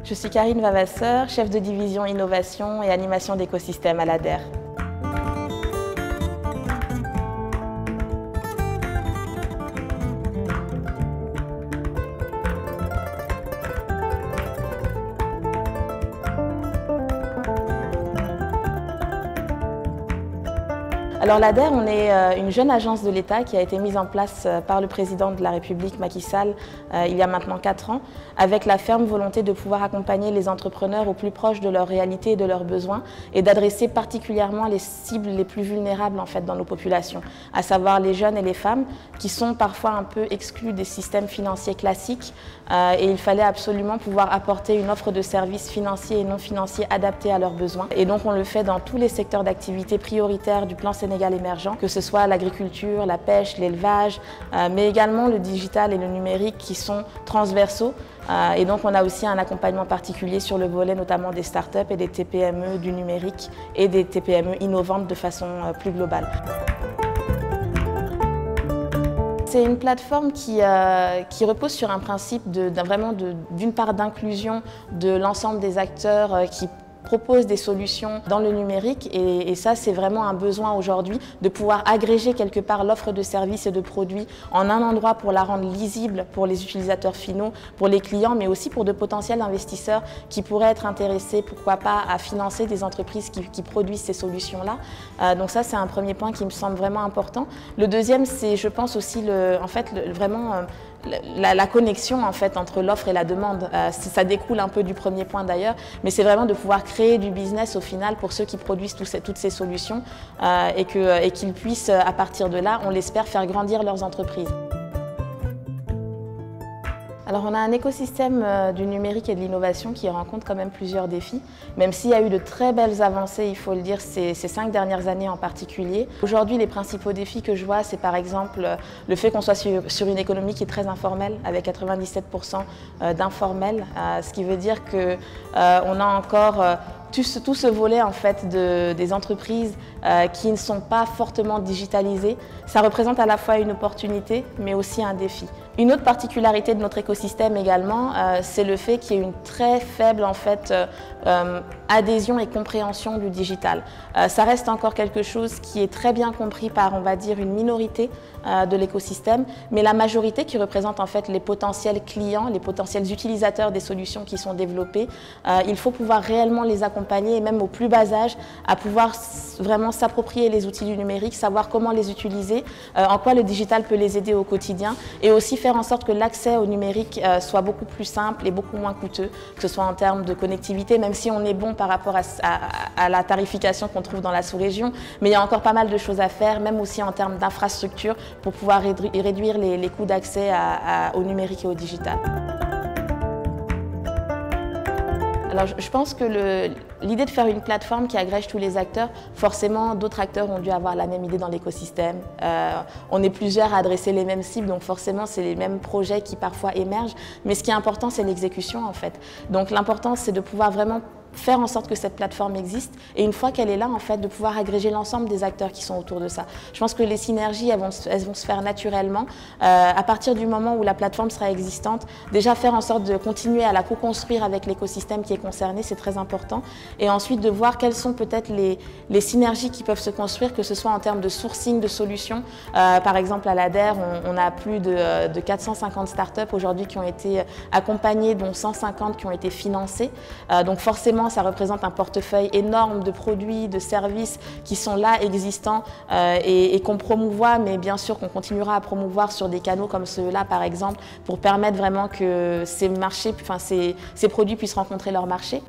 Je suis Karine Vavasseur, chef de division innovation et animation d'écosystème à l'ADER. Alors l'ADER, on est une jeune agence de l'État qui a été mise en place par le président de la République, Macky Sall, il y a maintenant 4 ans, avec la ferme volonté de pouvoir accompagner les entrepreneurs au plus proche de leur réalité et de leurs besoins et d'adresser particulièrement les cibles les plus vulnérables en fait, dans nos populations, à savoir les jeunes et les femmes qui sont parfois un peu exclus des systèmes financiers classiques et il fallait absolument pouvoir apporter une offre de services financiers et non financiers adaptés à leurs besoins. Et donc on le fait dans tous les secteurs d'activité prioritaires du plan Sénégal émergent, que ce soit l'agriculture, la pêche, l'élevage, mais également le digital et le numérique qui sont transversaux. Et donc on a aussi un accompagnement particulier sur le volet notamment des startups et des TPME du numérique et des TPME innovantes de façon plus globale. C'est une plateforme qui repose sur un principe d'une part d'inclusion de l'ensemble des acteurs qui proposent des solutions dans le numérique et ça c'est vraiment un besoin aujourd'hui de pouvoir agréger quelque part l'offre de services et de produits en un endroit pour la rendre lisible pour les utilisateurs finaux, pour les clients mais aussi pour de potentiels investisseurs qui pourraient être intéressés pourquoi pas à financer des entreprises qui produisent ces solutions-là. Donc ça c'est un premier point qui me semble vraiment important. Le deuxième c'est je pense aussi la connexion en fait, entre l'offre et la demande. Ça découle un peu du premier point d'ailleurs, mais c'est vraiment de pouvoir créer du business au final pour ceux qui produisent toutes ces solutions et qu'ils puissent à partir de là, on l'espère, faire grandir leurs entreprises. Alors on a un écosystème du numérique et de l'innovation qui rencontre quand même plusieurs défis, même s'il y a eu de très belles avancées, il faut le dire, ces 5 dernières années en particulier. Aujourd'hui, les principaux défis que je vois, c'est par exemple le fait qu'on soit sur une économie qui est très informelle, avec 97% d'informels, ce qui veut dire qu'on a encore tout ce volet en fait, des entreprises qui ne sont pas fortement digitalisées. Ça représente à la fois une opportunité, mais aussi un défi. Une autre particularité de notre écosystème également, c'est le fait qu'il y ait une très faible en fait, adhésion et compréhension du digital. Ça reste encore quelque chose qui est très bien compris par, on va dire, une minorité de l'écosystème, mais la majorité qui représente en fait les potentiels clients, les potentiels utilisateurs des solutions qui sont développées, il faut pouvoir réellement les accompagner et même au plus bas âge à pouvoir vraiment s'approprier les outils du numérique, savoir comment les utiliser, en quoi le digital peut les aider au quotidien et aussi faire en sorte que l'accès au numérique soit beaucoup plus simple et beaucoup moins coûteux, que ce soit en termes de connectivité, même si on est bon par rapport à la tarification qu'on trouve dans la sous-région, mais il y a encore pas mal de choses à faire, même aussi en termes d'infrastructure, pour pouvoir réduire les coûts d'accès au numérique et au digital. Alors, je pense que l'idée de faire une plateforme qui agrège tous les acteurs, forcément d'autres acteurs ont dû avoir la même idée dans l'écosystème. On est plusieurs à adresser les mêmes cibles, donc forcément c'est les mêmes projets qui parfois émergent. Mais ce qui est important, c'est l'exécution en fait. Donc l'important, c'est de pouvoir vraiment faire en sorte que cette plateforme existe et une fois qu'elle est là, en fait, de pouvoir agréger l'ensemble des acteurs qui sont autour de ça. Je pense que les synergies, elles vont se faire naturellement à partir du moment où la plateforme sera existante. Déjà faire en sorte de continuer à la co-construire avec l'écosystème qui est concerné, c'est très important. Et ensuite de voir quelles sont peut-être les synergies qui peuvent se construire, que ce soit en termes de sourcing de solutions. Par exemple, à l'ADER, on a plus de 450 startups aujourd'hui qui ont été accompagnées, dont 150 qui ont été financées. Donc forcément, ça représente un portefeuille énorme de produits, de services qui sont là, existants et qu'on promouvoit, mais bien sûr qu'on continuera à promouvoir sur des canaux comme ceux-là, par exemple, pour permettre vraiment que ces produits puissent rencontrer leur marché.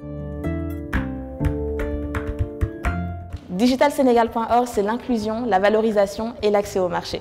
Digitalsenegal.org, c'est l'inclusion, la valorisation et l'accès au marché.